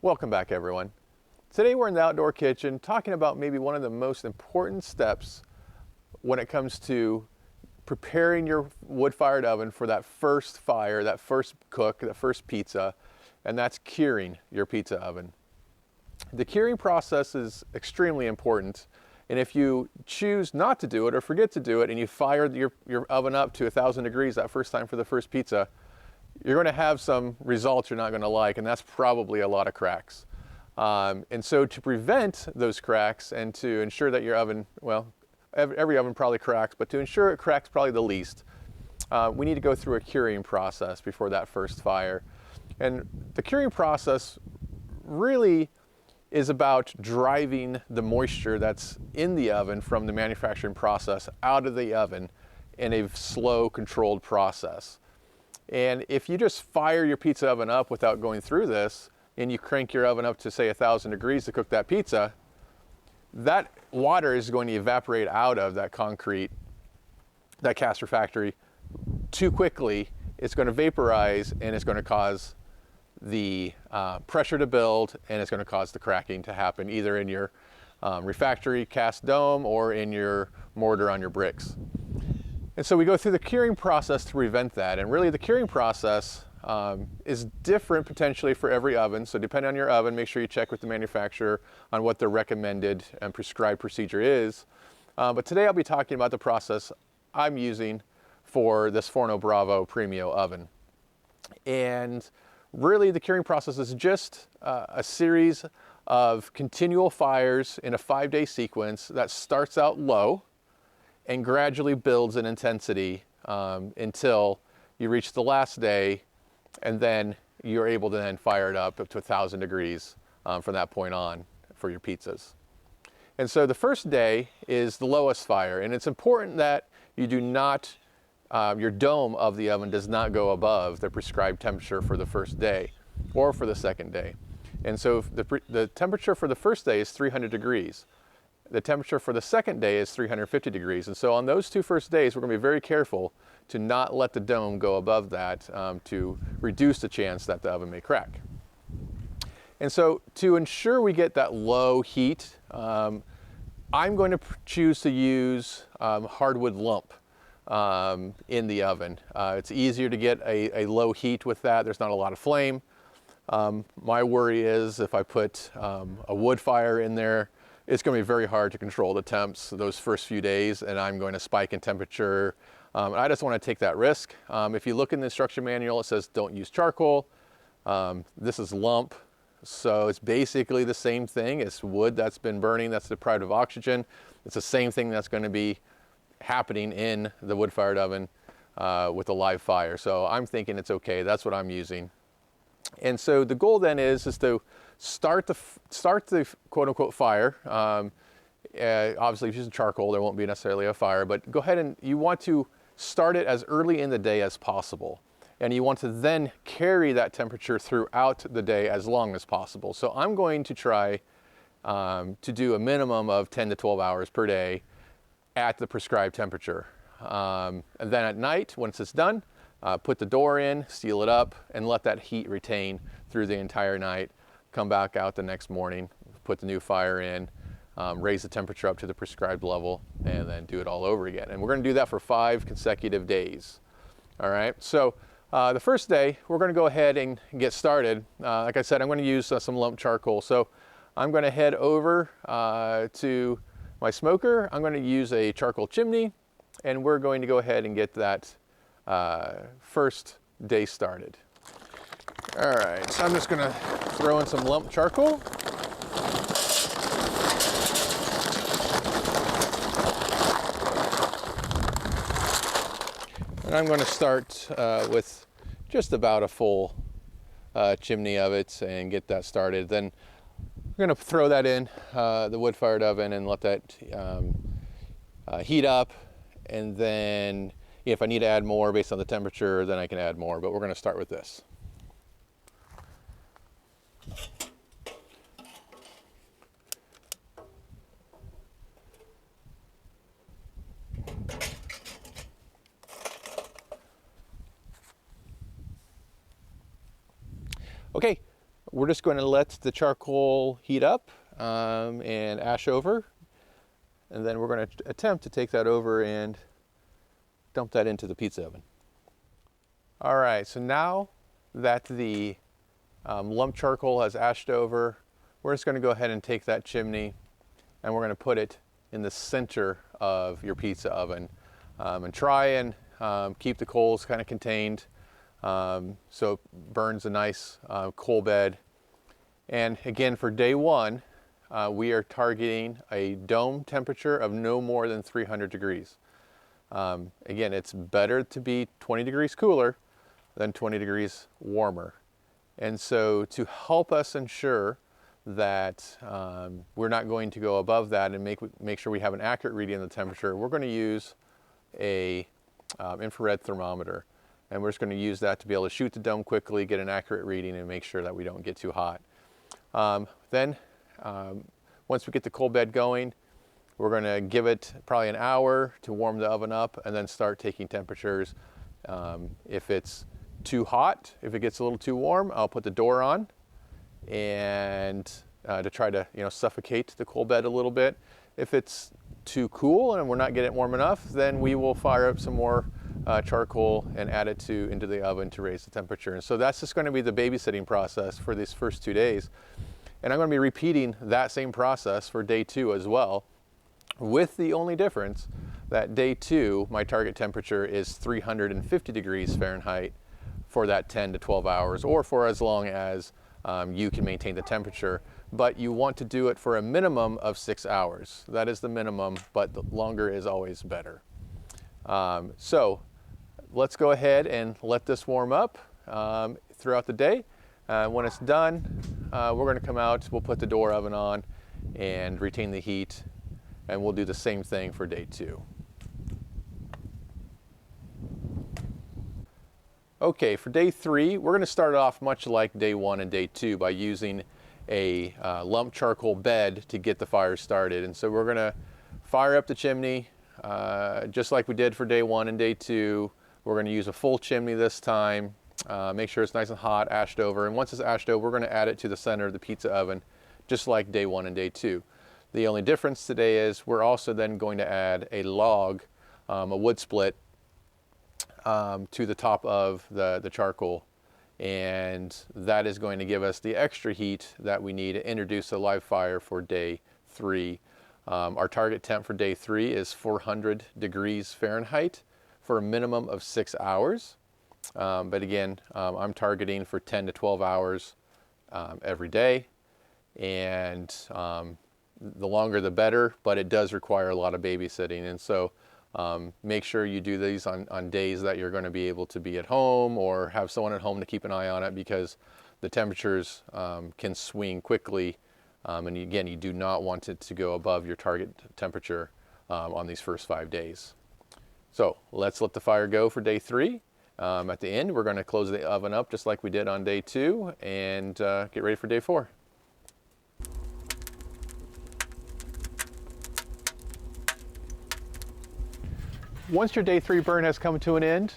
Welcome back, everyone. Today we're in the outdoor kitchen talking about maybe one of the most important steps when it comes to preparing your wood-fired oven for that first fire, that first cook, that first pizza, and that's curing your pizza oven. The curing process is extremely important, and if you choose not to do it or forget to do it and you fire your oven up to 1,000 degrees that first time for the first pizza, you're going to have some results you're not going to like, and that's probably a lot of cracks. And so to prevent those cracks and to ensure that your oven, well, every oven probably cracks, but to ensure it cracks probably the least, we need to go through a curing process before that first fire. And the curing process really is about driving the moisture that's in the oven from the manufacturing process out of the oven in a slow, controlled process. And if you just fire your pizza oven up without going through this, and you crank your oven up to say 1,000 degrees to cook that pizza, that water is going to evaporate out of that concrete, that cast refractory, too quickly. It's going to vaporize and it's going to cause the pressure to build, and it's going to cause the cracking to happen either in your refractory cast dome or in your mortar on your bricks. And so we go through the curing process to prevent that. And really the curing process is different potentially for every oven. So depending on your oven, make sure you check with the manufacturer on what their recommended and prescribed procedure is. But today I'll be talking about the process I'm using for this Forno Bravo Premio oven. And really the curing process is just a series of continual fires in a 5-day sequence that starts out low and gradually builds in intensity until you reach the last day, and then you're able to then fire it up to 1,000 degrees from that point on for your pizzas. And so the first day is the lowest fire, and it's important that you do not, your dome of the oven does not go above the prescribed temperature for the first day or for the second day. And so the temperature for the first day is 300 degrees. The temperature for the second day is 350 degrees. And so on those two first days, we're going to be very careful to not let the dome go above that to reduce the chance that the oven may crack. And so to ensure we get that low heat, I'm going to choose to use hardwood lump in the oven. It's easier to get a low heat with that. There's not a lot of flame. My worry is if I put a wood fire in there, it's going to be very hard to control the temps those first few days, and I'm going to spike in temperature. I just want to take that risk. If you look in the instruction manual, it says don't use charcoal. This is lump, so it's basically the same thing. It's wood that's been burning, that's deprived of oxygen. It's the same thing that's going to be happening in the wood-fired oven with a live fire. So I'm thinking it's okay. That's what I'm using. And so the goal then is to start the quote-unquote fire. Obviously, if you're using charcoal, there won't be necessarily a fire, but go ahead and you want to start it as early in the day as possible. And you want to then carry that temperature throughout the day as long as possible. So I'm going to try to do a minimum of 10 to 12 hours per day at the prescribed temperature. And then at night, once it's done, put the door in, seal it up, and let that heat retain through the entire night. Come back out the next morning, put the new fire in, raise the temperature up to the prescribed level, and then do it all over again. And we're going to do that for 5 consecutive days. All right, so the first day, we're going to go ahead and get started. Like I said, I'm going to use some lump charcoal. So I'm going to head over to my smoker. I'm going to use a charcoal chimney, and we're going to go ahead and get that first day started. All right, so I'm just going to throw in some lump charcoal. And I'm going to start with just about a full chimney of it and get that started. Then I'm going to throw that in the wood-fired oven and let that heat up. And then if I need to add more based on the temperature, then I can add more. But we're going to start with this. Okay, we're just going to let the charcoal heat up and ash over, and then we're going to attempt to take that over and dump that into the pizza oven. All right, so now that the lump charcoal has ashed over, we're just going to go ahead and take that chimney and we're going to put it in the center of your pizza oven, and try and keep the coals kind of contained so it burns a nice coal bed. And again, for day one, we are targeting a dome temperature of no more than 300 degrees. Again, it's better to be 20 degrees cooler than 20 degrees warmer. And so to help us ensure that we're not going to go above that and make sure we have an accurate reading of the temperature, we're going to use a infrared thermometer. And we're just going to use that to be able to shoot the dome quickly, get an accurate reading, and make sure that we don't get too hot. Then, once we get the coal bed going, we're going to give it probably an hour to warm the oven up and then start taking temperatures. If it's too hot, if it gets a little too warm, I'll put the door on and to try to suffocate the coal bed a little bit. If it's too cool and we're not getting it warm enough, then we will fire up some more charcoal and add it into the oven to raise the temperature. And so that's just going to be the babysitting process for these first 2 days. And I'm going to be repeating that same process for day 2 as well, with the only difference that day 2, my target temperature is 350 degrees Fahrenheit for that 10 to 12 hours, or for as long as you can maintain the temperature. But you want to do it for a minimum of 6 hours. That is the minimum, but the longer is always better. So let's go ahead and let this warm up throughout the day. When it's done, we're going to come out, we'll put the door oven on and retain the heat, and we'll do the same thing for day 2. Okay, for day 3, we're going to start off much like day 1 and day 2 by using a lump charcoal bed to get the fire started. And so we're going to fire up the chimney just like we did for day 1 and day 2. We're going to use a full chimney this time. Make sure it's nice and hot, ashed over. And once it's ashed over, we're going to add it to the center of the pizza oven, just like day 1 and day 2. The only difference today is we're also then going to add a log, a wood split, to the top of the charcoal. And that is going to give us the extra heat that we need to introduce a live fire for day 3. Our target temp for day 3 is 400 degrees Fahrenheit for a minimum of 6 hours. But again, I'm targeting for 10 to 12 hours every day. And the longer the better, but it does require a lot of babysitting. And so make sure you do these on days that you're going to be able to be at home or have someone at home to keep an eye on it, because the temperatures can swing quickly. And again, you do not want it to go above your target temperature on these first 5 days. So let's let the fire go for day 3. At the end, we're going to close the oven up just like we did on day 2 and get ready for day 4. Once your day 3 burn has come to an end,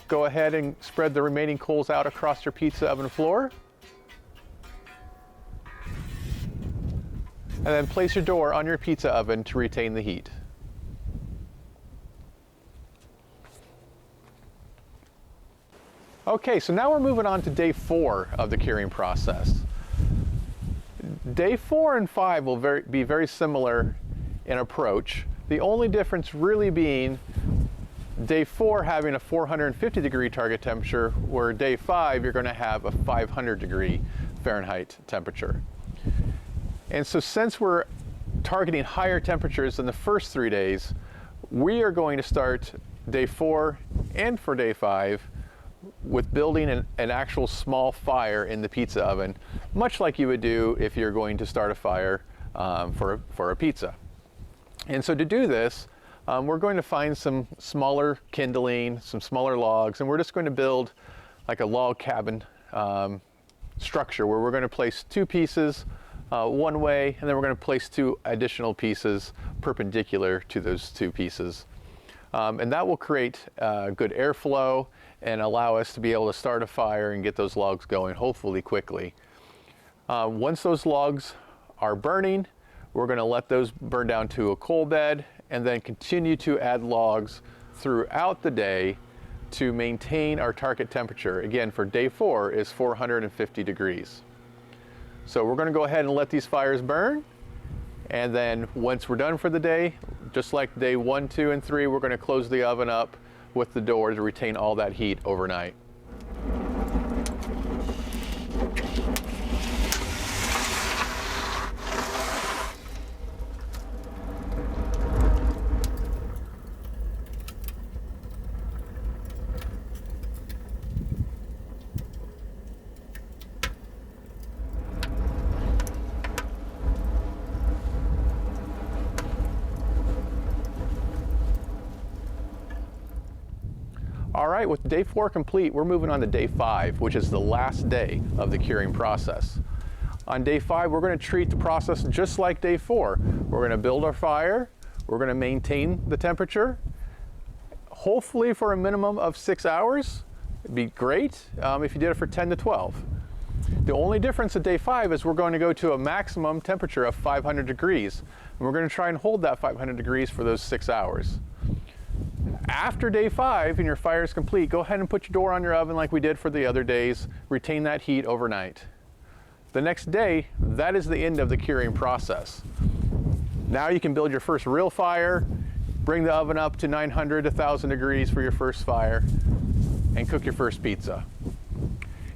go ahead and spread the remaining coals out across your pizza oven floor. And then place your door on your pizza oven to retain the heat. Okay, so now we're moving on to day 4 of the curing process. Day 4 and 5 will be very similar in approach. The only difference really being day 4 having a 450 degree target temperature, where day 5 you're going to have a 500 degree Fahrenheit temperature. And so since we're targeting higher temperatures than the first 3 days, we are going to start day 4 and for day 5 with building an actual small fire in the pizza oven, much like you would do if you're going to start a fire for a pizza. And so to do this, we're going to find some smaller kindling, some smaller logs, and we're just going to build like a log cabin structure where we're going to place 2 pieces one way, and then we're going to place 2 additional pieces perpendicular to those 2 pieces. And that will create good airflow and allow us to be able to start a fire and get those logs going, hopefully quickly. Once those logs are burning, we're going to let those burn down to a coal bed and then continue to add logs throughout the day to maintain our target temperature. Again, for day 4 is 450 degrees. So we're going to go ahead and let these fires burn, and then once we're done for the day, just like day 1, 2, and 3, we're going to close the oven up with the door to retain all that heat overnight. All right, with day 4 complete, we're moving on to day 5, which is the last day of the curing process. On day 5, we're going to treat the process just like day 4. We're going to build our fire, we're going to maintain the temperature, hopefully for a minimum of 6 hours. It'd be great if you did it for 10 to 12. The only difference at day 5 is we're going to go to a maximum temperature of 500 degrees, and we're going to try and hold that 500 degrees for those 6 hours. After day 5 and your fire is complete, go ahead and put your door on your oven like we did for the other days. Retain that heat overnight. The next day, that is the end of the curing process. Now you can build your first real fire, bring the oven up to 900 to 1000 degrees for your first fire, and cook your first pizza.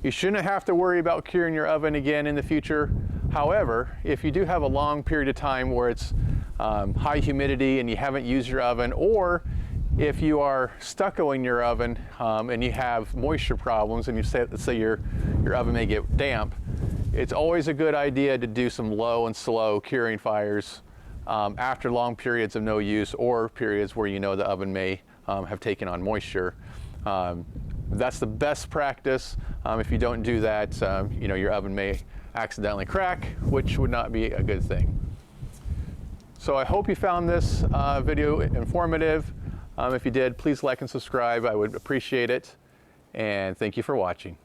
You shouldn't have to worry about curing your oven again in the future. However, if you do have a long period of time where it's high humidity and you haven't used your oven, or if you are stuccoing your oven and you have moisture problems and you say your oven may get damp, it's always a good idea to do some low and slow curing fires after long periods of no use or periods where you know the oven may have taken on moisture. That's the best practice. If you don't do that, your oven may accidentally crack, which would not be a good thing. So I hope you found this video informative. If you did, please like and subscribe. I would appreciate it. And thank you for watching.